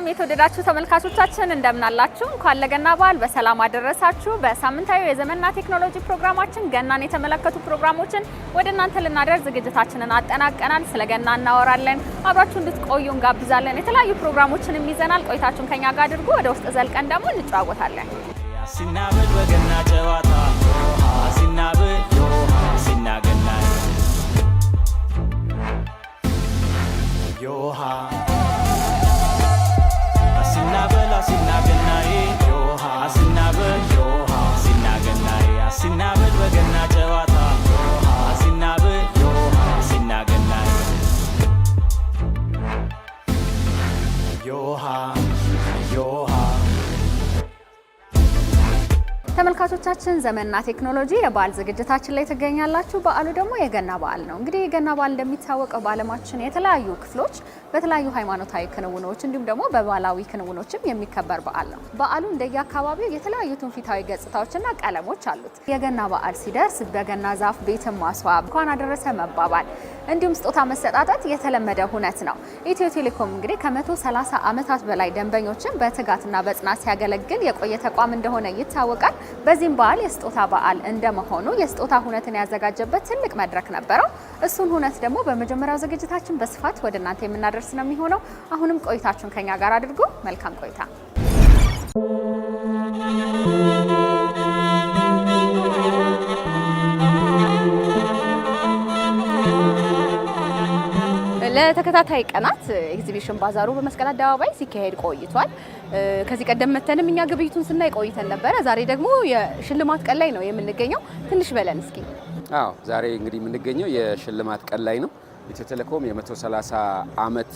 የተወደዳችሁ ተመልካቾቻችን እንደምን አላችሁ? እንኳን ለገና በዓል በሰላም አደረሳችሁ። በሳምንታዊ የዘመንና ቴክኖሎጂ ፕሮግራማችን ገናን የተመለከቱ ፕሮግራሞችን ወደ እናንተ ልናደርስ ዝግጅታችንን አጠናቀናል። ስለ ገና እናወራለን። አብራችሁ እንድትቆዩ እንጋብዛለን። የተለያዩ ፕሮግራሞችንም ይዘናል። ቆይታችሁን ከኛ ጋር አድርጉ። ወደ ውስጥ ዘልቀን ደግሞ እንጨዋወታለን። ሲናበል በገና ጨዋታ ሲናበል ሲናገና ዮሃ ሲናበል ሲናገናዬ ዮሃ ሲናበል ዮሃ ሲናገናዬ ሲናበል በገና ጨዋታ ሲናበል ዮሃ ሲናገናዬ ዮሃ ዮሃ ተመልካቾቻችን ዘመንና ቴክኖሎጂ የበዓል ዝግጅታችን ላይ ትገኛላችሁ። በዓሉ ደግሞ የገና በዓል ነው። እንግዲህ የገና በዓል እንደሚታወቀው በዓለማችን የተለያዩ ክፍሎች በተለያዩ ሃይማኖታዊ ክንውኖች እንዲሁም ደግሞ በባህላዊ ክንውኖችም የሚከበር በዓል ነው። በዓሉ እንደየአካባቢው የተለያዩ ትውፊታዊ ገጽታዎችና ቀለሞች አሉት። የገና በዓል ሲደርስ በገና ዛፍ ቤትን ማስዋብ፣ እንኳን አደረሰ መባባል እንዲሁም ስጦታ መሰጣጣት የተለመደ ሁነት ነው። ኢትዮ ቴሌኮም እንግዲህ ከ130 ዓመታት በላይ ደንበኞችን በትጋትና በጽናት ሲያገለግል የቆየ ተቋም እንደሆነ ይታወቃል። በዚህም በዓል የስጦታ በዓል እንደመሆኑ የስጦታ ሁነትን ያዘጋጀበት ትልቅ መድረክ ነበረው። እሱን ሁነት ደግሞ በመጀመሪያው ዝግጅታችን በስፋት ወደ እናንተ የምናደርስ ነው የሚሆነው። አሁንም ቆይታችሁን ከኛ ጋር አድርጉ። መልካም ቆይታ። ለተከታታይ ቀናት ኤግዚቢሽን ባዛሩ በመስቀል አደባባይ ሲካሄድ ቆይቷል። ከዚህ ቀደም መተንም እኛ ግብይቱን ስናይ ቆይተን ነበረ። ዛሬ ደግሞ የሽልማት ቀን ላይ ነው የምንገኘው። ትንሽ በለን እስኪ። አዎ ዛሬ እንግዲህ የምንገኘው የሽልማት ቀን ላይ ነው። ኢትዮ ቴሌኮም የ130 ዓመት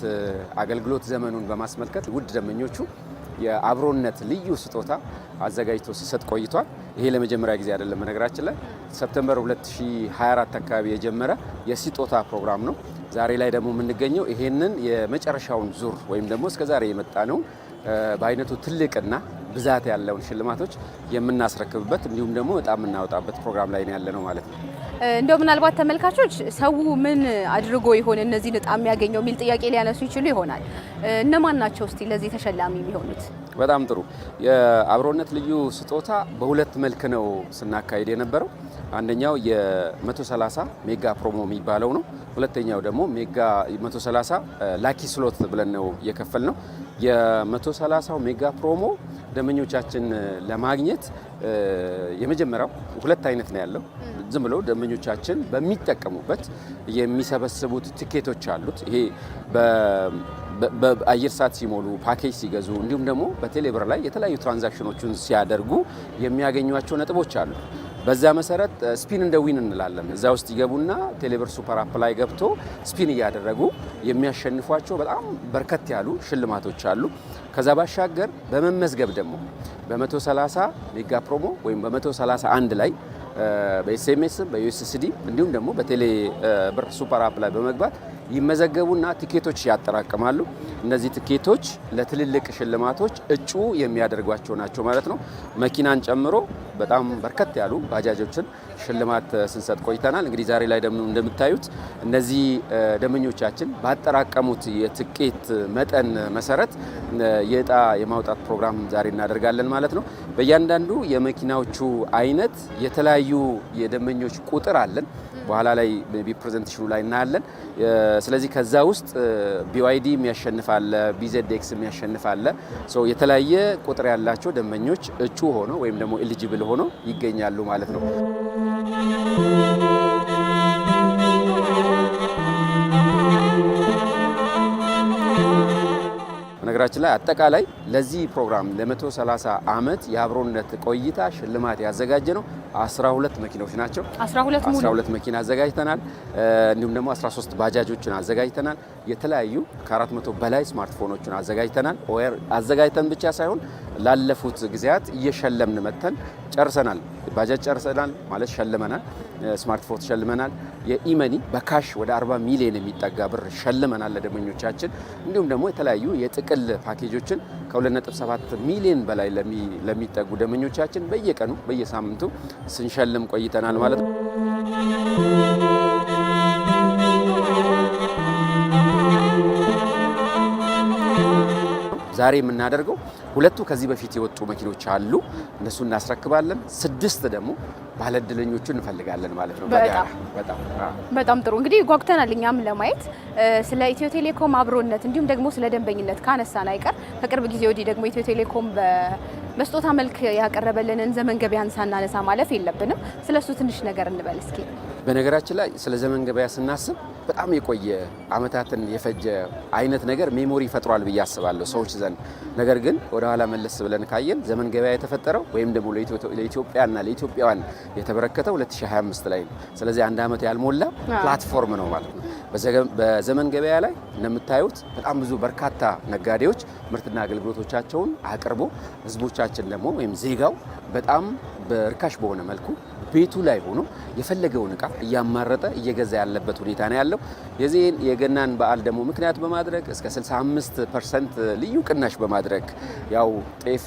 አገልግሎት ዘመኑን በማስመልከት ውድ ደንበኞቹ የአብሮነት ልዩ ስጦታ አዘጋጅቶ ሲሰጥ ቆይቷል። ይሄ ለመጀመሪያ ጊዜ አይደለም። በነገራችን ላይ ሰፕተምበር 2024 አካባቢ የጀመረ የስጦታ ፕሮግራም ነው። ዛሬ ላይ ደግሞ የምንገኘው ይሄንን የመጨረሻውን ዙር ወይም ደግሞ እስከዛሬ የመጣ ነው በአይነቱ ትልቅና ብዛት ያለውን ሽልማቶች የምናስረክብበት እንዲሁም ደግሞ በጣም የምናወጣበት ፕሮግራም ላይ ነው ያለ ነው ማለት ነው። እንደው ምናልባት ተመልካቾች ሰው ምን አድርጎ ይሆን እነዚህን እጣ የሚያገኘው የሚል ጥያቄ ሊያነሱ ይችሉ ይሆናል። እነማን ናቸው እስቲ ለዚህ ተሸላሚ የሚሆኑት? በጣም ጥሩ። የአብሮነት ልዩ ስጦታ በሁለት መልክ ነው ስናካሄድ የነበረው። አንደኛው የ130 ሜጋ ፕሮሞ የሚባለው ነው። ሁለተኛው ደግሞ ሜጋ 130 ላኪ ስሎት ብለን ነው የከፈል ነው። የ130 ሜጋ ፕሮሞ ደንበኞቻችን ለማግኘት የመጀመሪያው ሁለት አይነት ነው ያለው። ዝም ብለው ደንበኞቻችን በሚጠቀሙበት የሚሰበስቡት ቲኬቶች አሉት። ይሄ በአየር ሰዓት ሲሞሉ፣ ፓኬጅ ሲገዙ እንዲሁም ደግሞ በቴሌብር ላይ የተለያዩ ትራንዛክሽኖችን ሲያደርጉ የሚያገኟቸው ነጥቦች አሉ። በዛ መሰረት ስፒን እንደ ዊን እንላለን። እዛ ውስጥ ይገቡና ቴሌብር ሱፐር አፕ ላይ ገብቶ ስፒን እያደረጉ የሚያሸንፏቸው በጣም በርከት ያሉ ሽልማቶች አሉ። ከዛ ባሻገር በመመዝገብ ደግሞ በ130 ሜጋ ፕሮሞ ወይም በ131 ላይ በኤስኤምኤስ በዩኤስኤስዲ እንዲሁም ደግሞ በቴሌ ብር ሱፐር አፕ ላይ በመግባት ይመዘገቡና ቲኬቶች ያጠራቅማሉ። እነዚህ ቲኬቶች ለትልልቅ ሽልማቶች እጩ የሚያደርጓቸው ናቸው ማለት ነው። መኪናን ጨምሮ በጣም በርከት ያሉ ባጃጆችን ሽልማት ስንሰጥ ቆይተናል። እንግዲህ ዛሬ ላይ ደግሞ እንደምታዩት እነዚህ ደንበኞቻችን ባጠራቀሙት የትኬት መጠን መሰረት የዕጣ የማውጣት ፕሮግራም ዛሬ እናደርጋለን ማለት ነው። በእያንዳንዱ የመኪናዎቹ አይነት የተለያዩ የደንበኞች ቁጥር አለን። በኋላ ላይ ፕሬዘንቴሽኑ ላይ እናያለን። ስለዚህ ከዛ ውስጥ ቢዋይዲ የሚያሸንፋለ፣ ቢዜድኤክስ የሚያሸንፋለ። የተለያየ ቁጥር ያላቸው ደንበኞች እጩ ሆነው ወይም ደግሞ ኤሊጂብል ሆነው ይገኛሉ ማለት ነው። ነገራችን ላይ አጠቃላይ ለዚህ ፕሮግራም ለ130 ዓመት የአብሮነት ቆይታ ሽልማት ያዘጋጀ ነው 12 መኪናዎች ናቸው። 12 መኪና አዘጋጅተናል። እንዲሁም ደግሞ 13 ባጃጆችን አዘጋጅተናል። የተለያዩ ከ400 በላይ ስማርትፎኖችን አዘጋጅተናል። አዘጋጅተን ብቻ ሳይሆን ላለፉት ጊዜያት እየሸለምን መተን ጨርሰናል። ባጃጅ ጨርሰናል ማለት ሸልመናል። ስማርትፎን ሸልመናል። የኢመኒ በካሽ ወደ 40 ሚሊዮን የሚጠጋ ብር ሸልመናል ለደንበኞቻችን። እንዲሁም ደግሞ የተለያዩ የጥቅል ፓኬጆችን ከ2.7 ሚሊዮን በላይ ለሚጠጉ ደንበኞቻችን በየቀኑ በየሳምንቱ ስንሸልም ቆይተናል ማለት ነው። ዛሬ የምናደርገው 2 ከዚህ በፊት የወጡ መኪኖች አሉ፣ እነሱ እናስረክባለን። 6 ደግሞ ባለድለኞቹን እንፈልጋለን ማለት ነው። በጣም ጥሩ። እንግዲህ ጓጉተናል እኛም ለማየት ስለ ኢትዮ ቴሌኮም አብሮነት እንዲሁም ደግሞ ስለ ደንበኝነት ካነሳን አይቀር ከቅርብ ጊዜ ወዲህ ደግሞ ኢትዮ ቴሌኮም በስጦታ መልክ ያቀረበልንን ዘመን ገበያን ሳናነሳ ማለፍ የለብንም። ስለሱ ትንሽ ነገር እንበል እስኪ። በነገራችን ላይ ስለ ዘመን ገበያ ስናስብ በጣም የቆየ አመታትን የፈጀ አይነት ነገር ሜሞሪ ፈጥሯል ብዬ አስባለሁ ሰዎች ዘንድ። ነገር ግን ወደ ኋላ መለስ ብለን ካየን ዘመን ገበያ የተፈጠረው ወይም ደግሞ ለኢትዮጵያና ለኢትዮጵያውያን የተበረከተው 2025 ላይ ነው። ስለዚህ 1 አመት ያልሞላ ፕላትፎርም ነው ማለት ነው። በዘመን ገበያ ላይ እንደምታዩት በጣም ብዙ በርካታ ነጋዴዎች ምርትና አገልግሎቶቻቸውን አቅርቦ ህዝቦቻችን ደግሞ ወይም ዜጋው በጣም በርካሽ በሆነ መልኩ ቤቱ ላይ ሆኖ የፈለገውን እቃ እያማረጠ እየገዛ ያለበት ሁኔታ ነው ያለው። የዚህን የገናን በዓል ደግሞ ምክንያት በማድረግ እስከ 65% ልዩ ቅናሽ በማድረግ ያው ጤፍ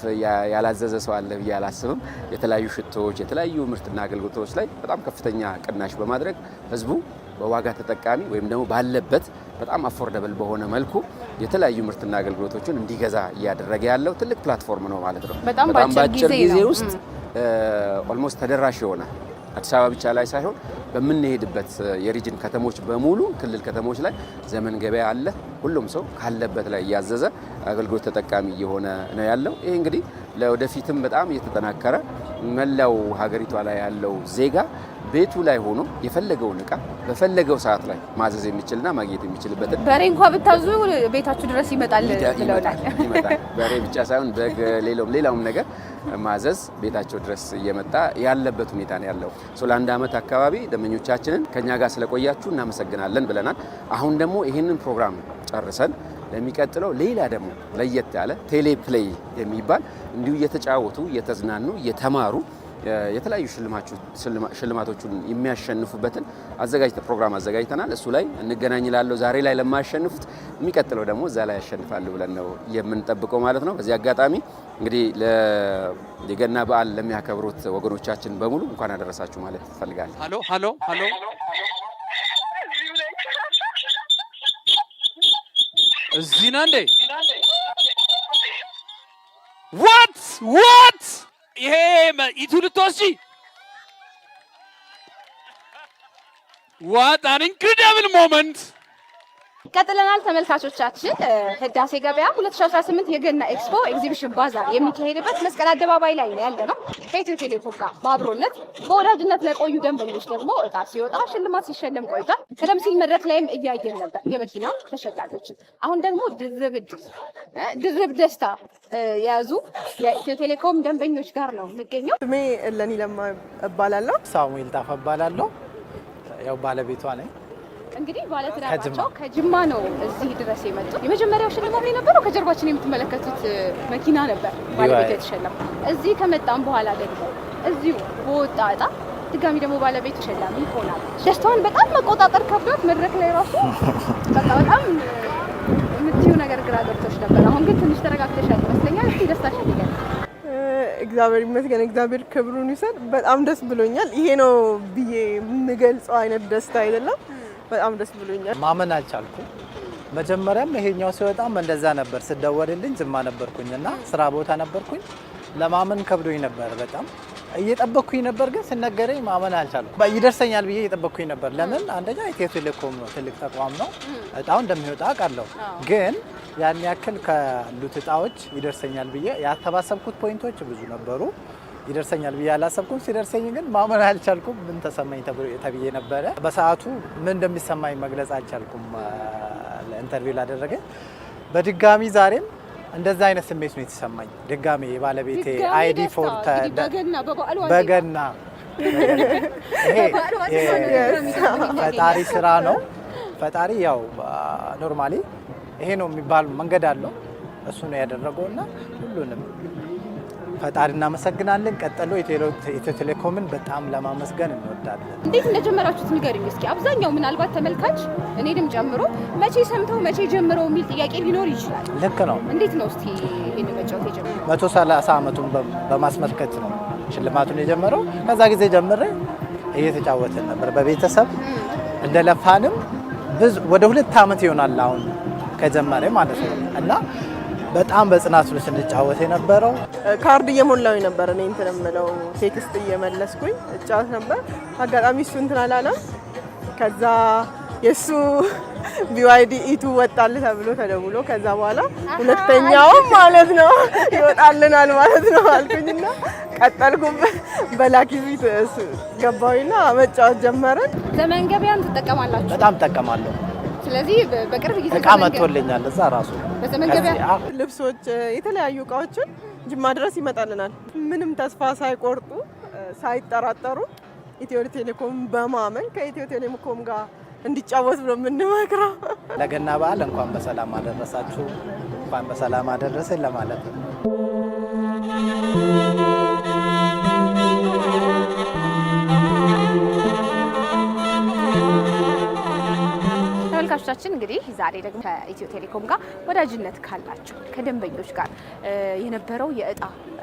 ያላዘዘ ሰው አለ ብዬ አላስብም። የተለያዩ ሽቶዎች፣ የተለያዩ ምርትና አገልግሎቶች ላይ በጣም ከፍተኛ ቅናሽ በማድረግ ህዝቡ በዋጋ ተጠቃሚ ወይም ደግሞ ባለበት በጣም አፎርደብል በሆነ መልኩ የተለያዩ ምርትና አገልግሎቶችን እንዲገዛ እያደረገ ያለው ትልቅ ፕላትፎርም ነው ማለት ነው። በጣም ባጭር ጊዜ ውስጥ ኦልሞስት ተደራሽ የሆነ አዲስ አበባ ብቻ ላይ ሳይሆን በምንሄድበት የሪጅን ከተሞች በሙሉ ክልል ከተሞች ላይ ዘመን ገበያ አለ። ሁሉም ሰው ካለበት ላይ እያዘዘ አገልግሎት ተጠቃሚ እየሆነ ነው ያለው። ይሄ እንግዲህ ለወደፊትም በጣም እየተጠናከረ መላው ሀገሪቷ ላይ ያለው ዜጋ ቤቱ ላይ ሆኖ የፈለገውን እቃ በፈለገው ሰዓት ላይ ማዘዝ የሚችልና ማግኘት የሚችልበትን በሬ እንኳን ብታዙ ቤታችሁ ድረስ ይመጣል። በሬ ብቻ ሳይሆን በግ፣ ሌላውም ነገር ማዘዝ ቤታቸው ድረስ እየመጣ ያለበት ሁኔታ ነው ያለው። ለ1 አመት አካባቢ ደንበኞቻችንን ከኛ ጋር ስለቆያችሁ እናመሰግናለን ብለናል። አሁን ደግሞ ይህንን ፕሮግራም ጨርሰን ለሚቀጥለው ሌላ ደግሞ ለየት ያለ ቴሌፕሌይ የሚባል እንዲሁ እየተጫወቱ እየተዝናኑ እየተማሩ የተለያዩ ሽልማቶቹን የሚያሸንፉበትን ፕሮግራም አዘጋጅተናል። እሱ ላይ እንገናኝላለሁ። ዛሬ ላይ ለማያሸንፉት የሚቀጥለው ደግሞ እዛ ላይ ያሸንፋሉ ብለን ነው የምንጠብቀው ማለት ነው። በዚህ አጋጣሚ እንግዲህ የገና በዓል ለሚያከብሩት ወገኖቻችን በሙሉ እንኳን አደረሳችሁ ማለት እፈልጋለሁ። ሃሎ እዚህ ነህ እንዴ? ዋት ይሄ ኢቱ ልትወስጂ? ዋት አን ኢንክሬዲብል ሞመንት። ቀጥለናል ተመልካቾቻችን። ህዳሴ ገበያ 2018 የገና ኤክስፖ ኤግዚቢሽን ባዛር የሚካሄድበት መስቀል አደባባይ ላይ ነው ያለነው። ከኢትዮ ቴሌኮም ጋር በአብሮነት በወዳጅነት ለቆዩ ደንበኞች ደግሞ እጣ ሲወጣ ሽልማት ሲሸለም ቆይቷል። ቀደም ሲል መድረክ ላይም እያየን ነበር የመኪና ተሸጋሪዎች። አሁን ደግሞ ድርብ ደስታ የያዙ የኢትዮ ቴሌኮም ደንበኞች ጋር ነው የምገኘው። ስሜ እለኒ ለማ እባላለሁ። ሳሙኤል ታፋ እባላለሁ። ያው ባለቤቷ ነኝ። እንግዲህ ባለትዳራቸው ከጅማ ነው እዚህ ድረስ የመጡት። የመጀመሪያው ሽልማት የነበረው ከጀርባችን የምትመለከቱት መኪና ነበር ባለቤት የተሸለመው። እዚህ ከመጣም በኋላ ደግሞ እዚሁ በወጣ እጣ ድጋሚ ደግሞ ባለቤቱ ተሸላሚ ይሆናል። ደስታዋን በጣም መቆጣጠር ከብዷት መድረክ ላይ ራሱ በጣም የምትይው ነገር ግራ ገብቶች ነበር። አሁን ግን ትንሽ ተረጋግተሻል ይመስለኛል። እስኪ ደስታሽን ንገሪኝ። እግዚአብሔር ይመስገን፣ እግዚአብሔር ክብሩን ይውሰድ። በጣም ደስ ብሎኛል። ይሄ ነው ብዬ የምገልጸው አይነት ደስታ አይደለም። በጣም ደስ ብሎኛል። ማመን አልቻልኩም። መጀመሪያም ይሄኛው ሲወጣም እንደዛ ነበር። ስደወልልኝ ጅማ ነበርኩኝና ስራ ቦታ ነበርኩኝ። ለማመን ከብዶኝ ነበር። በጣም እየጠበቅኩኝ ነበር፣ ግን ስነገረኝ ማመን አልቻልኩም። ይደርሰኛል ብዬ እየጠበቅኩኝ ነበር። ለምን? አንደኛ ኢትዮ ቴሌኮም ነው፣ ትልቅ ተቋም ነው። እጣው እንደሚወጣ አውቃለሁ፣ ግን ያን ያክል ካሉት እጣዎች ይደርሰኛል ብዬ ያተባሰብኩት ፖይንቶች ብዙ ነበሩ። ይደርሰኛል ብዬ አላሰብኩም። ሲደርሰኝ ግን ማመን አልቻልኩም። ምን ተሰማኝ ተብዬ ነበረ። በሰዓቱ ምን እንደሚሰማኝ መግለጽ አልቻልኩም። ለኢንተርቪው ላደረገኝ በድጋሚ ዛሬም እንደዛ አይነት ስሜት ነው የተሰማኝ። ድጋሚ የባለቤቴ አይዲ ፎር በገና ይሄ ፈጣሪ ስራ ነው። ፈጣሪ ያው ኖርማሊ ይሄ ነው የሚባል መንገድ አለው። እሱ ነው ያደረገውና ሁሉንም ፈጣሪ እናመሰግናለን። ቀጥሎ ኢትዮ ቴሌኮምን በጣም ለማመስገን እንወዳለን። እንዴት እንደጀመራችሁት ንገሪኝ እስኪ። አብዛኛው ምናልባት ተመልካች እኔንም ጨምሮ መቼ ሰምተው መቼ ጀምረው የሚል ጥያቄ ሊኖር ይችላል። ልክ ነው። እንዴት ነው እስኪ ይሄን መጫወት የጀመረው? 130 ዓመቱን በማስመልከት ነው ሽልማቱን የጀመረው። ከዛ ጊዜ ጀምሬ እየተጫወትን ነበር በቤተሰብ እንደለፋንም ወደ 2 ዓመት ይሆናል አሁን ከጀመረ ማለት ነው። እና በጣም በጽናት ነው ስንጫወት የነበረው። ካርድ እየሞላው ነበር እኔ እንትን የምለው ቴክስት እየመለስኩኝ እጫወት ነበር። አጋጣሚ እሱ እንትን አላለም። ከዛ የሱ BYD ኢቱ ወጣል ተብሎ ተደውሎ ከዛ በኋላ ሁለተኛውም ማለት ነው ይወጣልናል ማለት ነው አልኩኝና ቀጠልኩበት። በላኪ ፊት ገባሁና መጫወት ጀመርን። ዘመን ገበያን ትጠቀማላችሁ? በጣም እጠቀማለሁ። ስለዚህ በቅርብ ጊዜ እቃ መጥቶልኛል እዛ ራሱ በዘመን ገበያ ልብሶች፣ የተለያዩ እቃዎችን ጅማ ድረስ ይመጣልናል። ምንም ተስፋ ሳይቆርጡ ሳይጠራጠሩ ኢትዮ ቴሌኮም በማመን ከኢትዮ ቴሌኮም ጋር እንዲጫወት ነው የምንመክረው። ለገና በዓል እንኳን በሰላም አደረሳችሁ፣ እንኳን በሰላም አደረሰን ለማለት ነው። ተመልካቾቻችን እንግዲህ ዛሬ ደግሞ ከኢትዮ ቴሌኮም ጋር ወዳጅነት ካላቸው ከደንበኞች ጋር የነበረው የእጣ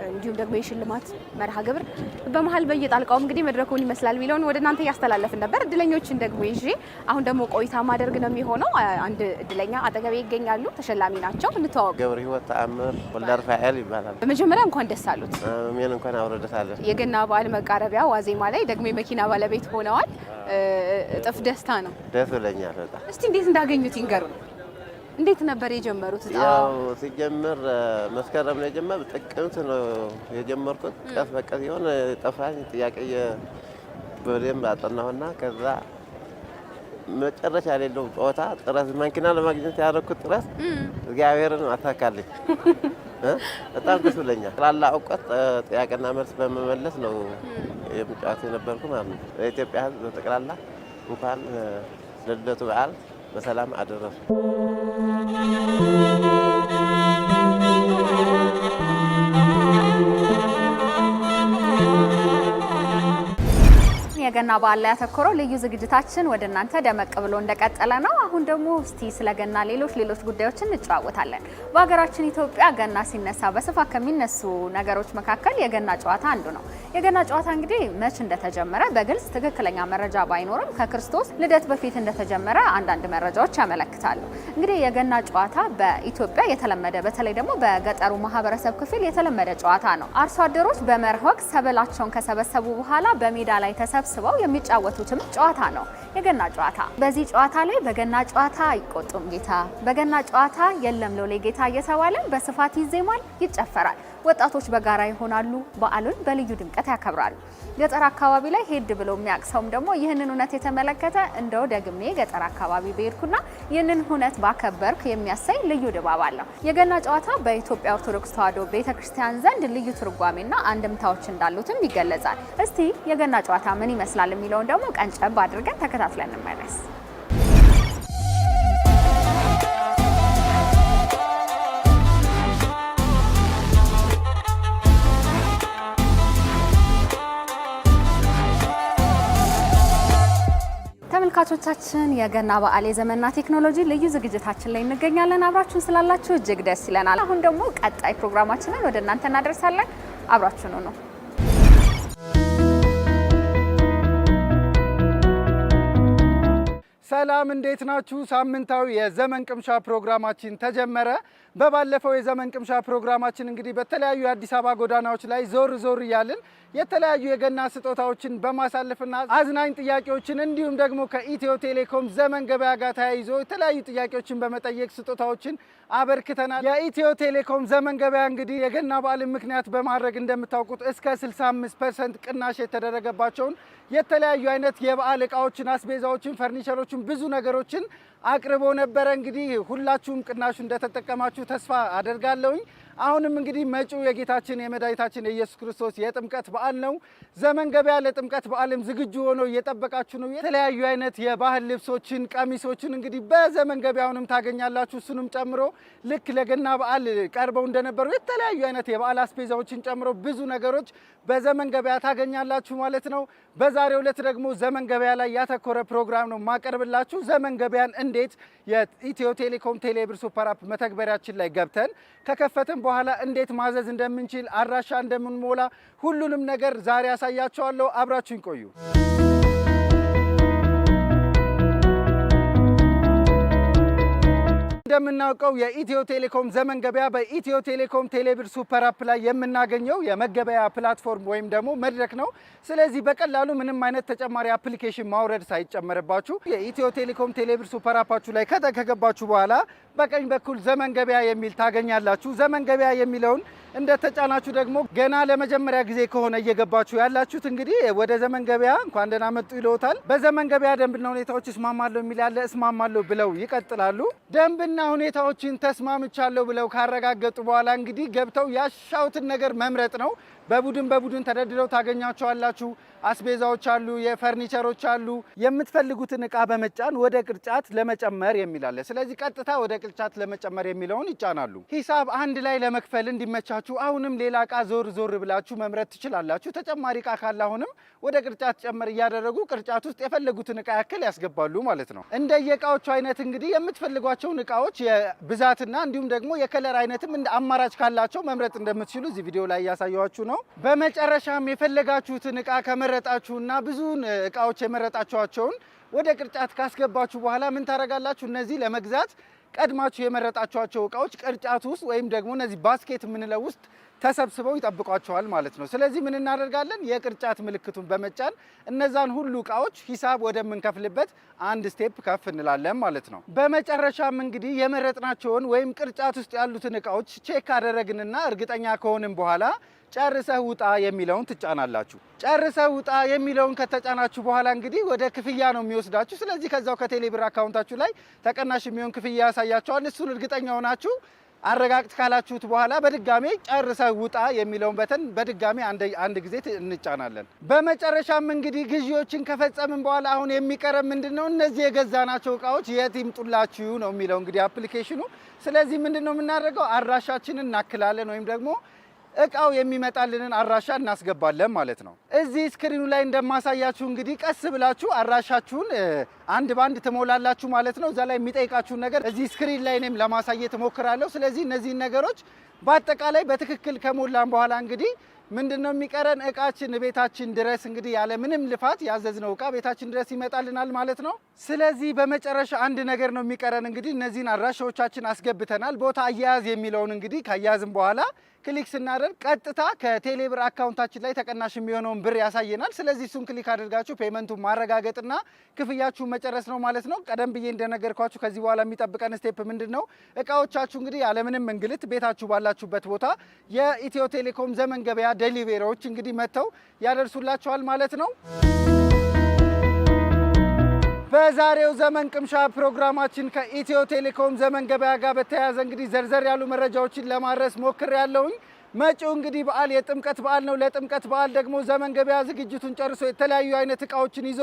እንዲሁም ደግሞ የሽልማት መርሃ ግብር በመሀል በየጣልቃውም እንግዲህ መድረኩን ይመስላል የሚለውን ወደ እናንተ እያስተላለፍን ነበር። እድለኞችን ደግሞ ይዤ አሁን ደግሞ ቆይታ ማድረግ ነው የሚሆነው። አንድ እድለኛ አጠገቤ ይገኛሉ። ተሸላሚ ናቸው። እንተዋወቅ። ገብረ ሕይወት ተአምር ወልደ ፋኤል ይባላል። በመጀመሪያ እንኳን ደስ አሉት። ምን እንኳን አውረደታለን። የገና በዓል መቃረቢያ ዋዜማ ላይ ደግሞ የመኪና ባለቤት ሆነዋል። እጥፍ ደስታ ነው። ደስ ብለኛል በጣም። እስቲ እንዴት እንዳገኙት ይንገሩን። እንዴት ነበር የጀመሩት? ያው ሲጀምር መስከረም ነው የጀመረው። ጥቅምት ነው የጀመርኩት። ቀስ በቀስ የሆነ ጠፋኝ ጥያቄ በደንብ አጠናሁና ከዛ መጨረሻ የሌለው ጨዋታ ጥረት መኪና ለማግኘት ያደረኩት ጥረት እግዚአብሔርን አታካልኝ። በጣም ደስ ብለኛል። ላላ እውቀት ጥያቄና መልስ በመመለስ ነው የምጫወት የነበርኩ ማለት ነው። ለኢትዮጵያ ሕዝብ በጠቅላላ እንኳን ለልደቱ በዓል በሰላም አደረሱ። የገና በዓል ላይ ያተኮረው ልዩ ዝግጅታችን ወደ እናንተ ደመቅ ብሎ እንደቀጠለ ነው። አሁን ደግሞ እስቲ ስለ ገና ሌሎች ጉዳዮችን እንጨዋወታለን። በሀገራችን ኢትዮጵያ ገና ሲነሳ በስፋት ከሚነሱ ነገሮች መካከል የገና ጨዋታ አንዱ ነው። የገና ጨዋታ እንግዲህ መች እንደተጀመረ በግልጽ ትክክለኛ መረጃ ባይኖርም ከክርስቶስ ልደት በፊት እንደተጀመረ አንዳንድ መረጃዎች ያመለክታሉ። እንግዲህ የገና ጨዋታ በኢትዮጵያ የተለመደ በተለይ ደግሞ በገጠሩ ማህበረሰብ ክፍል የተለመደ ጨዋታ ነው። አርሶ አደሮች በመኸር ወቅት ሰብላቸውን ከሰበሰቡ በኋላ በሜዳ ላይ ተሰብስበው የሚጫወቱትም ጨዋታ ነው የገና ጨዋታ። በዚህ ጨዋታ ላይ በገና ጨዋታ አይቆጡም ጌታ፣ በገና ጨዋታ የለም ሎሌ ጌታ እየተባለ በስፋት ይዜማል፣ ይጨፈራል። ወጣቶች በጋራ ይሆናሉ፣ በዓሉን በልዩ ድምቀት ያከብራሉ። ገጠር አካባቢ ላይ ሄድ ብሎ የሚያቅሰውም ደግሞ ይህንን እውነት የተመለከተ እንደው ደግሜ ገጠር አካባቢ በሄድኩና ይህንን እውነት ባከበርኩ የሚያሳይ ልዩ ድባብ አለው። የገና ጨዋታ በኢትዮጵያ ኦርቶዶክስ ተዋሕዶ ቤተክርስቲያን ዘንድ ልዩ ትርጓሜና አንድምታዎች እንዳሉትም ይገለጻል። እስቲ የገና ጨዋታ ምን ይመስላል የሚለውን ደግሞ ቀንጨብ አድርገን ተከታትለን እንመለስ። ተመልካቾቻችን የገና በዓል የዘመንና ቴክኖሎጂ ልዩ ዝግጅታችን ላይ እንገኛለን። አብራችሁን ስላላችሁ እጅግ ደስ ይለናል። አሁን ደግሞ ቀጣይ ፕሮግራማችንን ወደ እናንተ እናደርሳለን። አብራችሁን ነው። ሰላም እንዴት ናችሁ? ሳምንታዊ የዘመን ቅምሻ ፕሮግራማችን ተጀመረ። በባለፈው የዘመን ቅምሻ ፕሮግራማችን እንግዲህ በተለያዩ የአዲስ አበባ ጎዳናዎች ላይ ዞር እያልን የተለያዩ የገና ስጦታዎችን በማሳለፍና አዝናኝ ጥያቄዎችን እንዲሁም ደግሞ ከኢትዮ ቴሌኮም ዘመን ገበያ ጋር ተያይዞ የተለያዩ ጥያቄዎችን በመጠየቅ ስጦታዎችን አበርክተናል። የኢትዮ ቴሌኮም ዘመን ገበያ እንግዲህ የገና በዓልን ምክንያት በማድረግ እንደምታውቁት እስከ 65% ቅናሽ የተደረገባቸውን የተለያዩ አይነት የበዓል እቃዎችን፣ አስቤዛዎችን፣ ፈርኒቸሮችን፣ ብዙ ነገሮችን አቅርቦ ነበረ። እንግዲህ ሁላችሁም ቅናሹ እንደተጠቀማችሁ ተስፋ አደርጋለሁኝ። አሁንም እንግዲህ መጪው የጌታችን የመድኃኒታችን የኢየሱስ ክርስቶስ የጥምቀት በዓል ነው። ዘመን ገበያ ለጥምቀት በዓልም ዝግጁ ሆኖ እየጠበቃችሁ ነው። የተለያዩ አይነት የባህል ልብሶችን፣ ቀሚሶችን እንግዲህ በዘመን ገበያውንም ታገኛላችሁ። እሱንም ጨምሮ ልክ ለገና በዓል ቀርበው እንደነበሩ የተለያዩ አይነት የበዓል አስቤዛዎችን ጨምሮ ብዙ ነገሮች በዘመን ገበያ ታገኛላችሁ ማለት ነው። በዛሬው ዕለት ደግሞ ዘመን ገበያ ላይ ያተኮረ ፕሮግራም ነው ማቀርብላችሁ። ዘመን ገበያን እንዴት የኢትዮ ቴሌኮም ቴሌብር ሱፐር አፕ መተግበሪያችን ላይ ገብተን ከከፈትን በኋላ እንዴት ማዘዝ እንደምንችል፣ አድራሻ እንደምንሞላ ሁሉንም ነገር ዛሬ ያሳያችኋለሁ። አብራችሁኝ ቆዩ። እንደምናውቀው የኢትዮ ቴሌኮም ዘመን ገበያ በኢትዮ ቴሌኮም ቴሌብር ሱፐር አፕ ላይ የምናገኘው የመገበያ ፕላትፎርም ወይም ደግሞ መድረክ ነው። ስለዚህ በቀላሉ ምንም አይነት ተጨማሪ አፕሊኬሽን ማውረድ ሳይጨመርባችሁ የኢትዮ ቴሌኮም ቴሌብር ሱፐር አፓችሁ ላይ ከገባችሁ በኋላ በቀኝ በኩል ዘመን ገበያ የሚል ታገኛላችሁ። ዘመን ገበያ የሚለውን እንደተጫናችሁ ደግሞ ገና ለመጀመሪያ ጊዜ ከሆነ እየገባችሁ ያላችሁት እንግዲህ ወደ ዘመን ገበያ እንኳን ደህና መጡ ይለውታል። በዘመን ገበያ ደንብና ሁኔታዎች እስማማለሁ የሚል ያለ እስማማለሁ ብለው ይቀጥላሉ። ደንብና ሁኔታዎችን ተስማምቻለሁ ብለው ካረጋገጡ በኋላ እንግዲህ ገብተው ያሻውትን ነገር መምረጥ ነው። በቡድን ተደርድረው ታገኛቸዋላችሁ። አስቤዛዎች አሉ፣ የፈርኒቸሮች አሉ። የምትፈልጉትን እቃ በመጫን ወደ ቅርጫት ለመጨመር የሚላለ። ስለዚህ ቀጥታ ወደ ቅርጫት ለመጨመር የሚለውን ይጫናሉ። ሂሳብ አንድ ላይ ለመክፈል እንዲመቻችሁ አሁንም ሌላ እቃ ዞር ብላችሁ መምረጥ ትችላላችሁ። ተጨማሪ እቃ ካለ አሁንም ወደ ቅርጫት ጨመር እያደረጉ ቅርጫት ውስጥ የፈለጉትን እቃ ያክል ያስገባሉ ማለት ነው። እንደየእቃዎቹ አይነት እንግዲህ የምትፈልጓቸውን እቃዎች የብዛትና እንዲሁም ደግሞ የከለር አይነትም እንደ አማራጭ ካላቸው መምረጥ እንደምትችሉ እዚህ ቪዲዮ ላይ እያሳየኋችሁ ነው። በመጨረሻም የፈለጋችሁትን እቃ ከመረጣችሁና ብዙን እቃዎች የመረጣችኋቸውን ወደ ቅርጫት ካስገባችሁ በኋላ ምን ታደርጋላችሁ? እነዚህ ለመግዛት ቀድማችሁ የመረጣችኋቸው እቃዎች ቅርጫት ውስጥ ወይም ደግሞ እነዚህ ባስኬት የምንለው ውስጥ ተሰብስበው ይጠብቋቸዋል ማለት ነው። ስለዚህ ምን እናደርጋለን? የቅርጫት ምልክቱን በመጫን እነዛን ሁሉ እቃዎች ሂሳብ ወደምንከፍልበት አንድ ስቴፕ ከፍ እንላለን ማለት ነው። በመጨረሻም እንግዲህ የመረጥናቸውን ወይም ቅርጫት ውስጥ ያሉትን እቃዎች ቼክ ካደረግንና እርግጠኛ ከሆንን በኋላ ጨርሰህ ውጣ የሚለውን ትጫናላችሁ። ጨርሰህ ውጣ የሚለውን ከተጫናችሁ በኋላ እንግዲህ ወደ ክፍያ ነው የሚወስዳችሁ። ስለዚህ ከዛው ከቴሌብር አካውንታችሁ ላይ ተቀናሽ የሚሆን ክፍያ ያሳያችኋል። እሱን እርግጠኛ ሆናችሁ አረጋግጥ ካላችሁት በኋላ በድጋሜ ጨርሰህ ውጣ የሚለውን በተን በድጋሜ አንድ ጊዜ እንጫናለን። በመጨረሻም እንግዲህ ግዢዎችን ከፈጸምን በኋላ አሁን የሚቀረን ምንድነው? እነዚህ የገዛናቸው እቃዎች የት ይምጡላችሁ ነው የሚለው እንግዲህ አፕሊኬሽኑ። ስለዚህ ምንድነው የምናደርገው? አድራሻችንን እናክላለን ወይም ደግሞ እቃው የሚመጣልንን አድራሻ እናስገባለን ማለት ነው። እዚህ ስክሪኑ ላይ እንደማሳያችሁ እንግዲህ ቀስ ብላችሁ አድራሻችሁን አንድ ባንድ ትሞላላችሁ ማለት ነው። እዛ ላይ የሚጠይቃችሁን ነገር እዚህ ስክሪን ላይ እኔም ለማሳየት እሞክራለሁ። ስለዚህ እነዚህን ነገሮች በአጠቃላይ በትክክል ከሞላን በኋላ እንግዲህ ምንድነው የሚቀረን? እቃችን ቤታችን ድረስ እንግዲህ ያለ ምንም ልፋት ያዘዝነው እቃ ቤታችን ድረስ ይመጣልናል ማለት ነው። ስለዚህ በመጨረሻ አንድ ነገር ነው የሚቀረን እንግዲህ እነዚህን አድራሻዎቻችን አስገብተናል። ቦታ አያያዝ የሚለውን እንግዲህ ካያዝን በኋላ ክሊክ ስናደርግ ቀጥታ ከቴሌብር አካውንታችን ላይ ተቀናሽ የሚሆነውን ብር ያሳየናል። ስለዚህ እሱን ክሊክ አድርጋችሁ ፔመንቱን ማረጋገጥና ክፍያችሁን መጨረስ ነው ማለት ነው። ቀደም ብዬ እንደነገርኳችሁ ከዚህ በኋላ የሚጠብቀን ስቴፕ ምንድነው? እቃዎቻችሁ እንግዲህ ያለምንም እንግልት ቤታችሁ ባላችሁበት ቦታ የኢትዮ ቴሌኮም ዘመን ገበያ ዴሊቨሪዎች እንግዲህ መጥተው ያደርሱላችኋል ማለት ነው። በዛሬው ዘመን ቅምሻ ፕሮግራማችን ከኢትዮ ቴሌኮም ዘመን ገበያ ጋር በተያያዘ እንግዲህ ዘርዘር ያሉ መረጃዎችን ለማድረስ ሞክሬያለሁኝ። መጪው እንግዲህ በዓል የጥምቀት በዓል ነው። ለጥምቀት በዓል ደግሞ ዘመን ገበያ ዝግጅቱን ጨርሶ የተለያዩ አይነት እቃዎችን ይዞ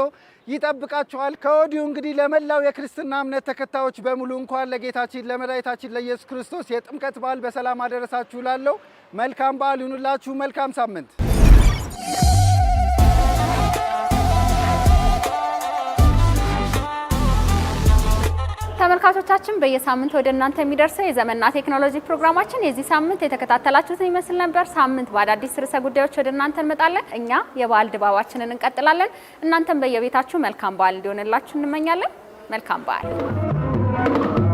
ይጠብቃችኋል። ከወዲሁ እንግዲህ ለመላው የክርስትና እምነት ተከታዮች በሙሉ እንኳን ለጌታችን ለመድኃኒታችን ለኢየሱስ ክርስቶስ የጥምቀት በዓል በሰላም አደረሳችሁ እላለሁ። መልካም በዓል ይሁንላችሁ። መልካም ሳምንት። ተመልካቾቻችን በየሳምንቱ ወደ እናንተ የሚደርሰው የዘመንና ቴክኖሎጂ ፕሮግራማችን የዚህ ሳምንት የተከታተላችሁትን ይመስል ነበር። ሳምንት በአዳዲስ ርዕሰ ጉዳዮች ወደ እናንተ እንመጣለን። እኛ የበዓል ድባባችንን እንቀጥላለን። እናንተም በየቤታችሁ መልካም በዓል እንዲሆንላችሁ እንመኛለን። መልካም በዓል።